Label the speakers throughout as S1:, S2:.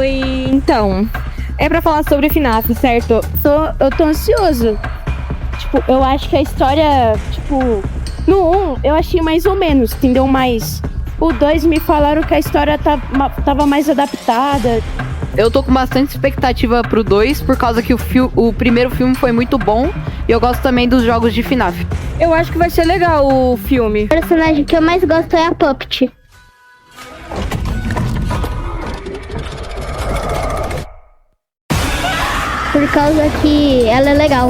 S1: Oi, então, é pra falar sobre FNAF, certo? Eu tô ansioso. Tipo, eu acho que a história, tipo, no 1 eu achei mais ou menos, entendeu? Mas o 2 me falaram que a história tava mais adaptada.
S2: Eu tô com bastante expectativa pro 2, por causa que o primeiro filme foi muito bom. E eu gosto também dos jogos de FNAF.
S1: Eu acho que vai ser legal o filme.
S3: O personagem que eu mais gosto é a Puppet. Por causa que ela é legal.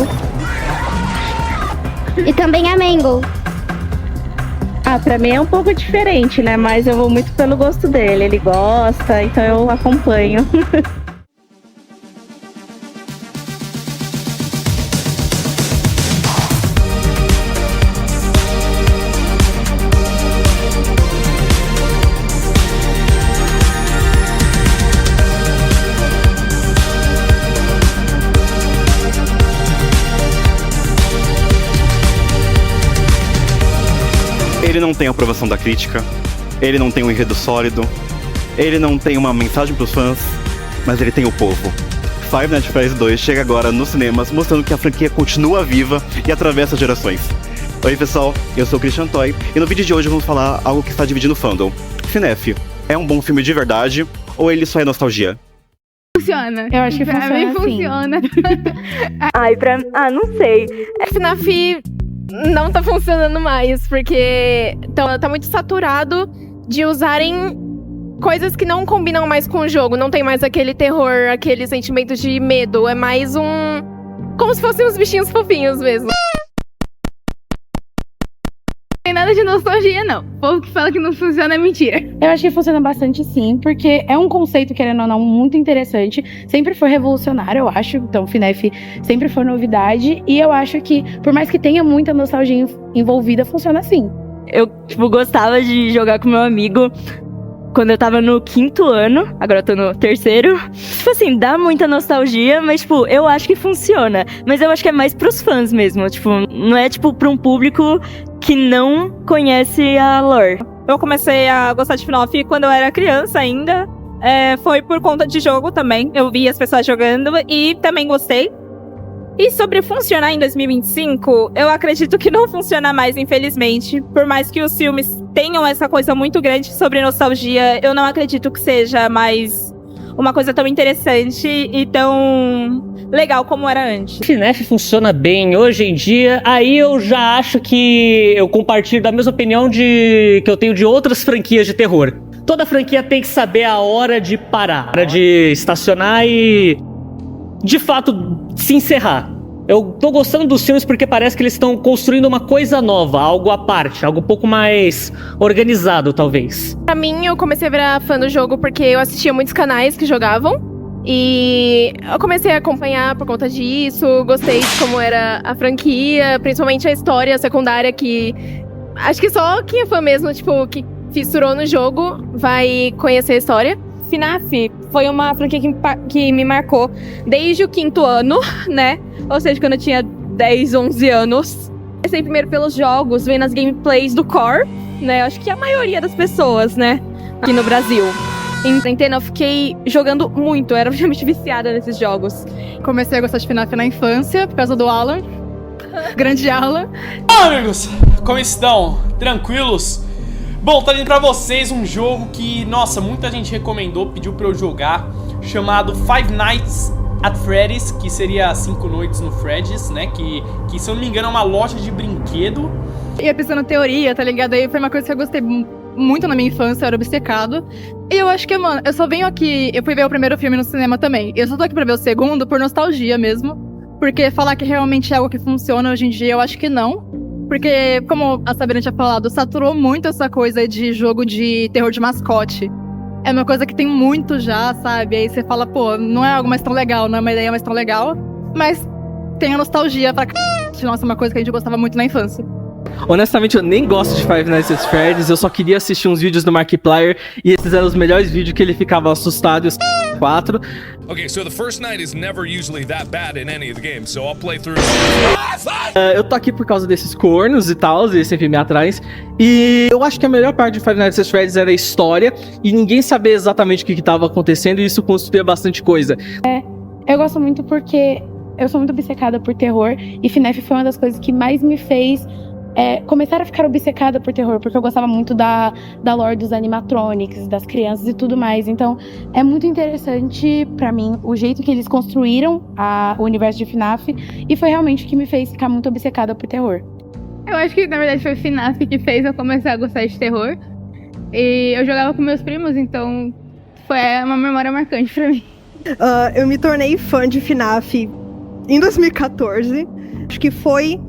S3: E também a Mangle.
S1: Ah, pra mim é um pouco diferente, né? Mas eu vou muito pelo gosto dele. Ele gosta, então eu acompanho.
S4: Ele não tem a aprovação da crítica, ele não tem um enredo sólido, ele não tem uma mensagem pros fãs, mas ele tem o povo. Five Nights at Freddy's 2 chega agora nos cinemas, mostrando que a franquia continua viva e atravessa gerações. Oi pessoal, eu sou o Christian Toy, e no vídeo de hoje vamos falar algo que está dividindo o fandom. FNAF é um bom filme de verdade, ou ele só é nostalgia?
S5: Funciona.
S1: Eu acho que
S5: pra
S1: funciona
S5: mim
S1: assim.
S5: funciona.
S1: Não sei.
S5: FNAF não tá funcionando mais, porque tá muito saturado de usarem coisas que não combinam mais com o jogo. Não tem mais aquele terror, aquele sentimento de medo. É mais como se fossem uns bichinhos fofinhos mesmo. Não tem nada de nostalgia, não. O povo que fala que não funciona é mentira.
S1: Eu acho que funciona bastante sim, porque é um conceito, querendo ou não, muito interessante. Sempre foi revolucionário, eu acho. Então, FNAF sempre foi novidade. E eu acho que, por mais que tenha muita nostalgia envolvida, funciona assim.
S6: Eu, gostava de jogar com meu amigo quando eu tava no 5º ano. Agora eu tô no 3º. Assim, dá muita nostalgia, mas, eu acho que funciona. Mas eu acho que é mais pros fãs mesmo. Não é, pra um público que não conhece a lore.
S7: Eu comecei a gostar de FNAF quando eu era criança ainda. Foi por conta de jogo também. Eu vi as pessoas jogando e também gostei. E sobre funcionar em 2025, eu acredito que não funciona mais, infelizmente. Por mais que os filmes tenham essa coisa muito grande sobre nostalgia, eu não acredito que seja mais uma coisa tão interessante e tão legal como era antes.
S8: FNAF funciona bem hoje em dia, aí eu já acho que eu compartilho da mesma opinião que eu tenho de outras franquias de terror. Toda franquia tem que saber a hora de parar, a hora de estacionar e, de fato, se encerrar. Eu tô gostando dos filmes porque parece que eles estão construindo uma coisa nova, algo à parte, algo um pouco mais organizado, talvez.
S5: Pra mim, eu comecei a virar fã do jogo porque eu assistia muitos canais que jogavam. E eu comecei a acompanhar por conta disso, gostei de como era a franquia, principalmente a história secundária, que acho que só quem é fã mesmo, que fissurou no jogo, vai conhecer a história.
S1: FNAF foi uma franquia que me marcou desde o 5º ano, né? Ou seja, quando eu tinha 10, 11 anos. Comecei primeiro pelos jogos, vendo as gameplays do Core, né? Acho que a maioria das pessoas, né? Aqui no Brasil. Entendeu? Eu fiquei jogando muito, eu era realmente viciada nesses jogos.
S5: Comecei a gostar de FNAF na infância, por causa do Alan. Grande Alan.
S9: Olá, amigos! Como estão? Tranquilos? Bom, tá indo pra vocês um jogo que, nossa, muita gente recomendou, pediu pra eu jogar, chamado Five Nights at Freddy's, que seria 5 noites no Freddy's, né, que se eu não me engano é uma loja de brinquedo.
S5: Ia pensando na teoria, tá ligado? Aí foi uma coisa que eu gostei muito na minha infância, eu era obcecado. E eu acho que, mano, eu só venho aqui, eu fui ver o primeiro filme no cinema também, eu só tô aqui pra ver o segundo por nostalgia mesmo, porque falar que realmente é algo que funciona hoje em dia, eu acho que não. Porque, como a Sabrina tinha falado, saturou muito essa coisa de jogo de terror de mascote. É uma coisa que tem muito já, sabe? Aí você fala, pô, não é algo mais tão legal, não é uma ideia mais tão legal. Mas tem a nostalgia pra nossa, uma coisa que a gente gostava muito na infância.
S10: Honestamente, eu nem gosto de Five Nights at Freddy's, eu só queria assistir uns vídeos do Markiplier e esses eram os melhores vídeos que ele ficava assustado. 4.
S11: Okay, so the first night is never usually that bad in any of the games, so I'll play through.
S10: Eu tô aqui por causa desses cornos e tal, eles sempre me atrás. E eu acho que a melhor parte de Five Nights at Freddy's era a história e ninguém saber exatamente o que tava acontecendo, e isso construía bastante coisa.
S12: Eu gosto muito porque eu sou muito obcecada por terror, e FNAF foi uma das coisas que mais me fez começar a ficar obcecada por terror, porque eu gostava muito da lore dos animatronics, das crianças e tudo mais. Então é muito interessante pra mim o jeito que eles construíram o universo de FNAF, e foi realmente o que me fez ficar muito obcecada por terror.
S5: Eu acho que na verdade foi FNAF que fez eu começar a gostar de terror, e eu jogava com meus primos, então foi uma memória marcante pra mim.
S13: Eu me tornei fã de FNAF em 2014. Acho que foi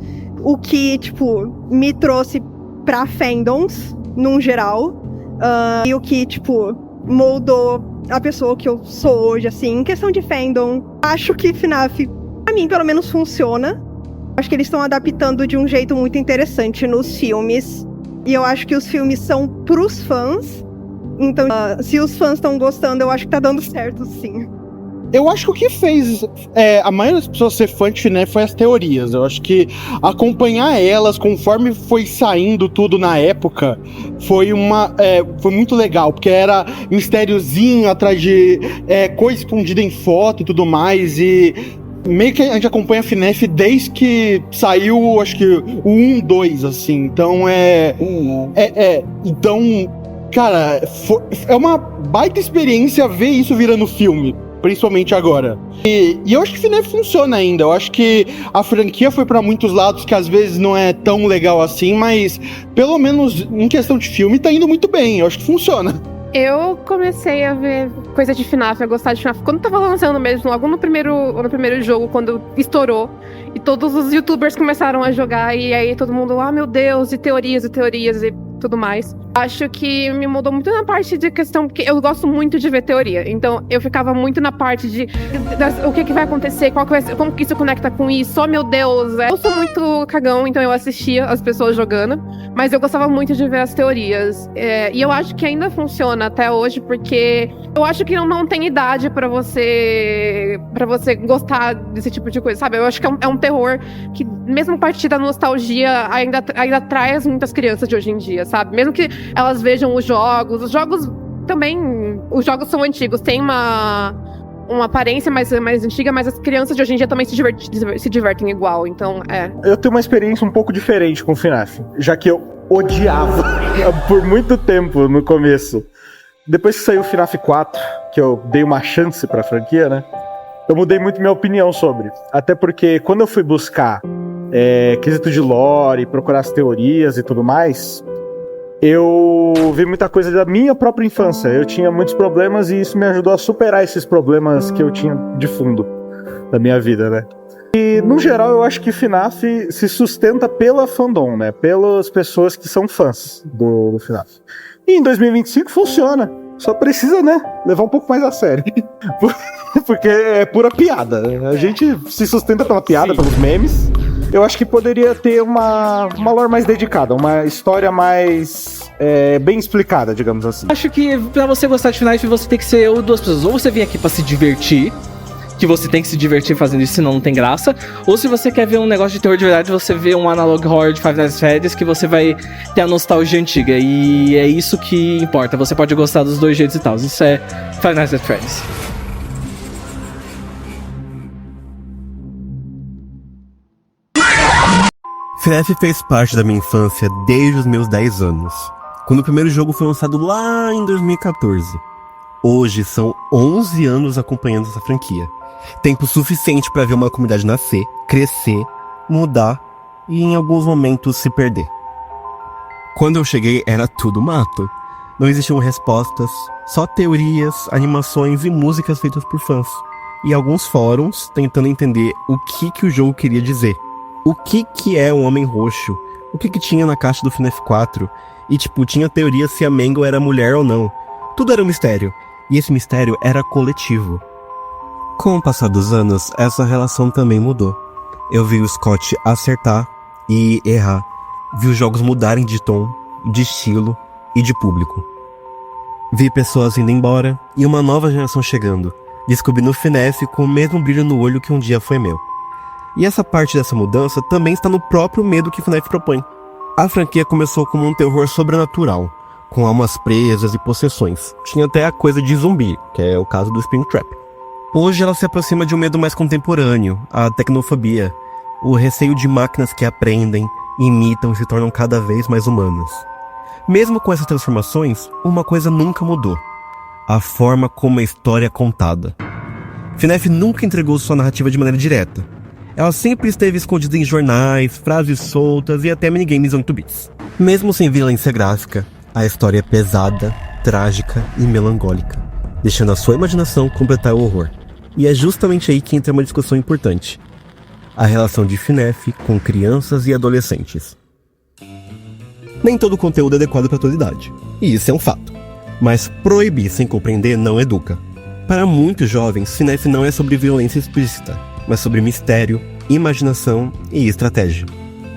S13: o que, me trouxe pra fandoms, num geral. E o que, moldou a pessoa que eu sou hoje, assim, em questão de fandom. Acho que FNAF, pra mim, pelo menos, funciona. Acho que eles estão adaptando de um jeito muito interessante nos filmes. E eu acho que os filmes são pros fãs. Então, se os fãs estão gostando, eu acho que tá dando certo, sim.
S14: Eu acho que o que fez a maioria das pessoas ser fã de FNAF foi as teorias. Eu acho que acompanhar elas conforme foi saindo tudo na época foi muito legal, porque era mistériozinho atrás de coisa escondida em foto e tudo mais, e meio que a gente acompanha a FNAF desde que saiu, acho que o 1, 2, assim. Então então, cara, é uma baita experiência ver isso virando filme. Principalmente agora. E eu acho que FNAF funciona ainda. Eu acho que a franquia foi pra muitos lados que às vezes não é tão legal assim, mas pelo menos em questão de filme tá indo muito bem. Eu acho que funciona.
S1: Eu comecei a ver coisa de FNAF, a gostar de FNAF quando tava lançando mesmo, logo no primeiro jogo, quando estourou. E todos os youtubers começaram a jogar, e aí todo mundo, meu Deus, e teorias e tudo mais. Acho que me mudou muito na parte de questão, porque eu gosto muito de ver teoria. Então eu ficava muito na parte de o que vai acontecer, como que isso conecta com isso, oh meu Deus. Eu sou muito cagão, então eu assistia as pessoas jogando, mas eu gostava muito de ver as teorias. E eu acho que ainda funciona até hoje, porque eu acho que não tem idade pra você gostar desse tipo de coisa, sabe? Eu acho que é um terror que, mesmo a partir da nostalgia, ainda traz muitas crianças de hoje em dia, sabe? Mesmo que elas vejam os jogos também, os jogos são antigos, tem uma aparência mais antiga, mas as crianças de hoje em dia também se divertem igual, então
S14: Eu tenho uma experiência um pouco diferente com o FNAF, já que eu odiava por muito tempo no começo. Depois que saiu o FNAF 4, que eu dei uma chance pra franquia, né? Eu mudei muito minha opinião sobre. Até porque quando eu fui buscar quesito de lore, procurar as teorias e tudo mais, eu vi muita coisa da minha própria infância. Eu tinha muitos problemas e isso me ajudou a superar esses problemas que eu tinha de fundo da minha vida, né? E, no geral, eu acho que FNAF se sustenta pela fandom, né? Pelas pessoas que são fãs do FNAF. E em 2025 funciona. Só precisa, né, levar um pouco mais a sério. Porque é pura piada. A gente se sustenta pela piada, pelos memes. Eu acho que poderia ter uma lore mais dedicada, uma história mais bem explicada, digamos assim.
S10: Acho que pra você gostar de FNAF, você tem que ser duas pessoas. Ou você vem aqui pra se divertir, que você tem que se divertir fazendo isso, senão não tem graça. Ou se você quer ver um negócio de terror de verdade, você vê um analog horror de Five Nights at Freddy's, que você vai ter a nostalgia antiga. E é isso que importa. Você pode gostar dos dois jeitos e tal. Isso é Five Nights at Freddy's.
S15: FNAF fez parte da minha infância desde os meus 10 anos, quando o primeiro jogo foi lançado lá em 2014. Hoje são 11 anos acompanhando essa franquia. Tempo suficiente para ver uma comunidade nascer, crescer, mudar e em alguns momentos se perder. Quando eu cheguei era tudo mato. Não existiam respostas, só teorias, animações e músicas feitas por fãs. E alguns fóruns tentando entender o que o jogo queria dizer. O que é um homem roxo? O que tinha na caixa do FNAF 4? E tinha teoria se a Mangle era mulher ou não. Tudo era um mistério. E esse mistério era coletivo. Com o passar dos anos, essa relação também mudou. Eu vi o Scott acertar e errar. Vi os jogos mudarem de tom, de estilo e de público. Vi pessoas indo embora e uma nova geração chegando. descobri no FNAF com o mesmo brilho no olho que um dia foi meu. E essa parte dessa mudança também está no próprio medo que FNAF propõe. A franquia começou como um terror sobrenatural, com almas presas e possessões. Tinha até a coisa de zumbi, que é o caso do Springtrap. Hoje ela se aproxima de um medo mais contemporâneo, a tecnofobia, o receio de máquinas que aprendem, imitam e se tornam cada vez mais humanas. Mesmo com essas transformações, uma coisa nunca mudou: a forma como a história é contada. FNAF nunca entregou sua narrativa de maneira direta. Ela sempre esteve escondida em jornais, frases soltas e até minigames 8 bits. Mesmo sem violência gráfica, a história é pesada, trágica e melancólica, deixando a sua imaginação completar o horror. E é justamente aí que entra uma discussão importante: a relação de FNAF com crianças e adolescentes. Nem todo o conteúdo é adequado para toda idade, e isso é um fato. Mas proibir sem compreender não educa. Para muitos jovens, FNAF não é sobre violência explícita, mas sobre mistério, imaginação e estratégia.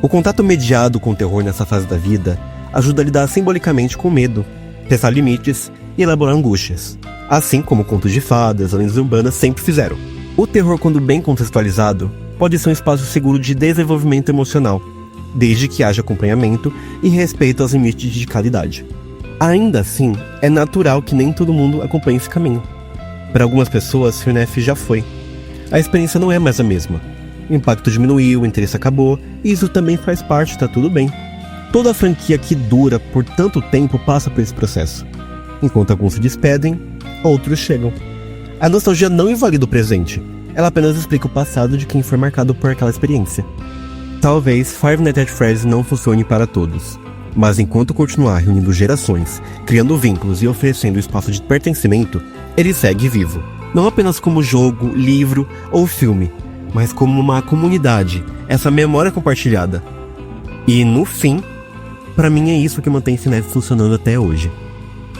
S15: O contato mediado com o terror nessa fase da vida ajuda a lidar simbolicamente com o medo, testar limites e elaborar angústias, assim como contos de fadas, lendas urbanas sempre fizeram. O terror, quando bem contextualizado, pode ser um espaço seguro de desenvolvimento emocional, desde que haja acompanhamento e respeito aos limites de cada idade. Ainda assim, é natural que nem todo mundo acompanhe esse caminho. Para algumas pessoas, FNAF já foi. A experiência não é mais a mesma. O impacto diminuiu, o interesse acabou, e isso também faz parte, tá tudo bem. Toda franquia que dura por tanto tempo passa por esse processo. Enquanto alguns se despedem, outros chegam. A nostalgia não invalida o presente, ela apenas explica o passado de quem foi marcado por aquela experiência. Talvez Five Nights at Freddy's não funcione para todos, mas enquanto continuar reunindo gerações, criando vínculos e oferecendo espaço de pertencimento, ele segue vivo. Não apenas como jogo, livro ou filme, mas como uma comunidade, essa memória compartilhada. E no fim, pra mim é isso que mantém FNAF funcionando até hoje.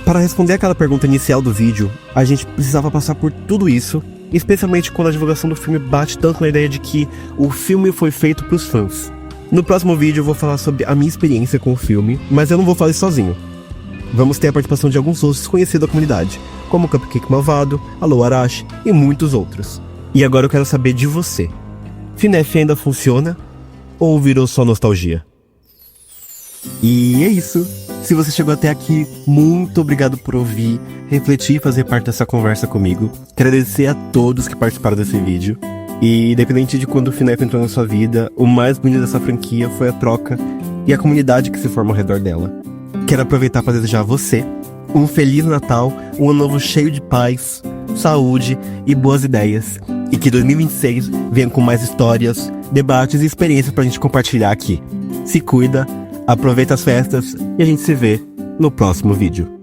S15: Para responder aquela pergunta inicial do vídeo, a gente precisava passar por tudo isso, especialmente quando a divulgação do filme bate tanto na ideia de que o filme foi feito pros fãs. No próximo vídeo eu vou falar sobre a minha experiência com o filme, mas eu não vou falar isso sozinho. Vamos ter a participação de alguns hosts conhecidos da comunidade, como o Cupcake Malvado, Alô Arashi e muitos outros. E agora eu quero saber de você. FNAF ainda funciona? Ou virou só nostalgia? E é isso. Se você chegou até aqui, muito obrigado por ouvir, refletir e fazer parte dessa conversa comigo. Quero agradecer a todos que participaram desse vídeo. E independente de quando o FNAF entrou na sua vida, o mais bonito dessa franquia foi a troca e a comunidade que se forma ao redor dela. Quero aproveitar para desejar a você um Feliz Natal, um ano novo cheio de paz, saúde e boas ideias. E que 2026 venha com mais histórias, debates e experiências pra gente compartilhar aqui. Se cuida, aproveita as festas e a gente se vê no próximo vídeo.